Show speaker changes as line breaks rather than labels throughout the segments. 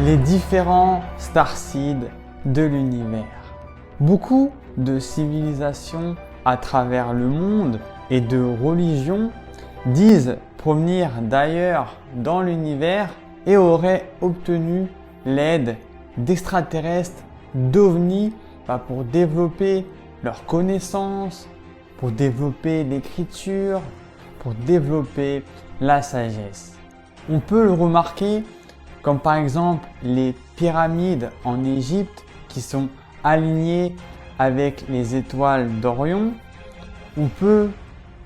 les différents starseeds de l'univers. Beaucoup de civilisations à travers le monde et de religions disent provenir d'ailleurs dans l'univers et auraient obtenu l'aide d'extraterrestres, d'ovnis pour développer leurs connaissances, pour développer l'écriture, pour développer la sagesse. On peut le remarquer comme par exemple les pyramides en Égypte qui sont alignées avec les étoiles d'Orion. On peut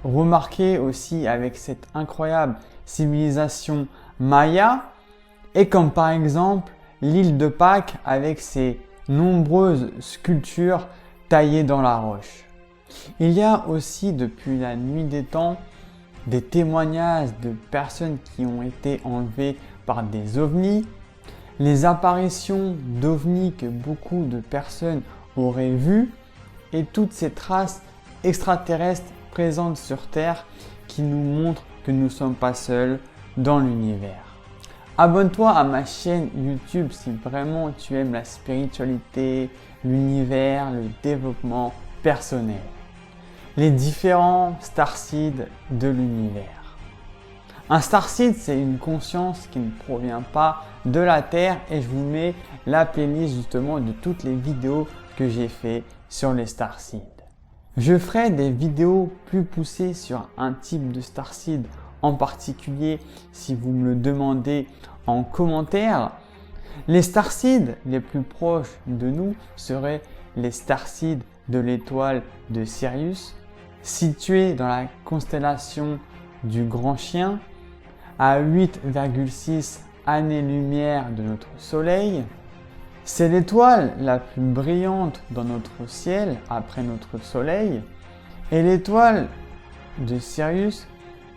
remarquer aussi avec cette incroyable civilisation maya et comme par exemple l'île de Pâques avec ses nombreuses sculptures taillées dans la roche. Il y a aussi depuis la nuit des temps des témoignages de personnes qui ont été enlevées par des ovnis, les apparitions d'ovnis que beaucoup de personnes auraient vues et toutes ces traces extraterrestres présentes sur Terre qui nous montrent que nous ne sommes pas seuls dans l'univers. Abonne-toi à ma chaîne YouTube si vraiment tu aimes la spiritualité, l'univers, le développement personnel. Les différents starseeds de l'univers. Un starseed, c'est une conscience qui ne provient pas de la Terre et je vous mets la playlist justement de toutes les vidéos que j'ai fait sur les starseeds. Je ferai des vidéos plus poussées sur un type de starseed en particulier si vous me le demandez en commentaire. Les starseeds les plus proches de nous seraient les starseeds de l'étoile de Sirius, située dans la constellation du Grand Chien, à 8,6 années-lumière de notre Soleil. C'est l'étoile la plus brillante dans notre ciel après notre Soleil et l'étoile de Sirius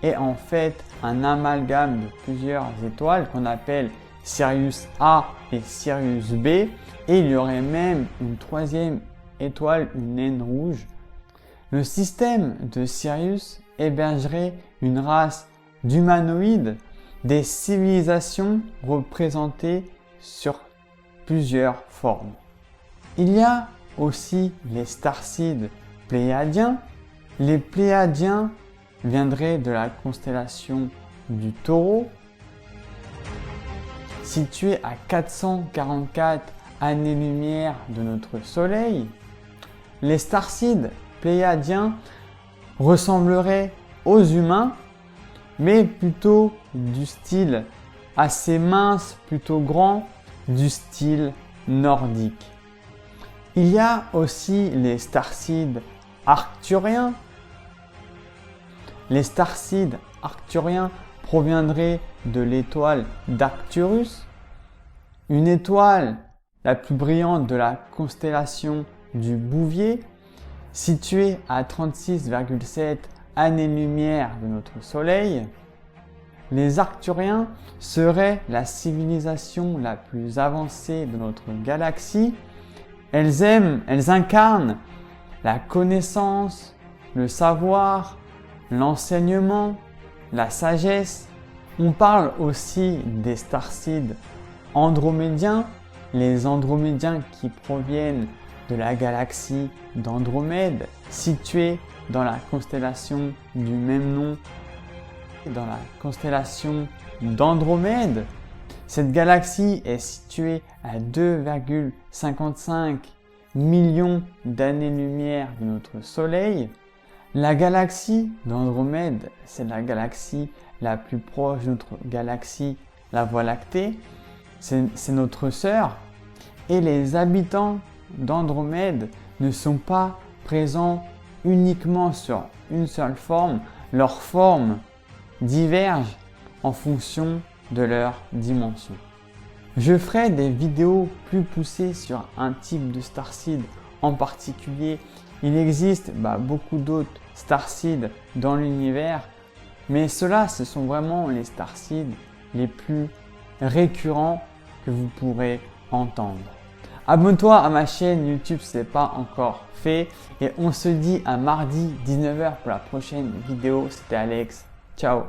est en fait un amalgame de plusieurs étoiles qu'on appelle Sirius A et Sirius B et il y aurait même une troisième étoile, une naine rouge. Le système de Sirius hébergerait une race d'humanoïdes, des civilisations représentées sur plusieurs formes. Il y a aussi les starseeds pléiadiens. Les pléiadiens viendraient de la constellation du Taureau, située à 444 années-lumière de notre Soleil. Les starseeds pléiadiens ressembleraient aux humains, mais plutôt du style assez mince, plutôt grand, du style nordique. Il y a aussi les starseeds arcturiens. Les starseeds arcturiens proviendraient de l'étoile d'Arcturus, une étoile la plus brillante de la constellation du Bouvier, située à 36,7 années-lumière de notre Soleil. Les Arcturiens seraient la civilisation la plus avancée de notre galaxie. Elles incarnent la connaissance, le savoir, l'enseignement, la sagesse. On parle aussi des starseeds andromédiens, les andromédiens qui proviennent de la galaxie d'Andromède, située dans la constellation du même nom, dans la constellation d'Andromède. Cette galaxie est située à 2,55 millions d'années-lumière de notre Soleil. La galaxie d'Andromède, c'est la galaxie la plus proche de notre galaxie, la Voie lactée. C'est notre sœur. Et les habitants d'Andromède ne sont pas présents uniquement sur une seule forme. Leurs formes divergent en fonction de leur dimension. Je ferai des vidéos plus poussées sur un type de starseed en particulier. Il existe beaucoup d'autres starseeds dans l'univers, mais ceux-là, ce sont vraiment les starseeds les plus récurrents que vous pourrez entendre. Abonne-toi à ma chaîne YouTube si ce n'est pas encore fait et on se dit à mardi 19h pour la prochaine vidéo. C'était Alex. Ciao.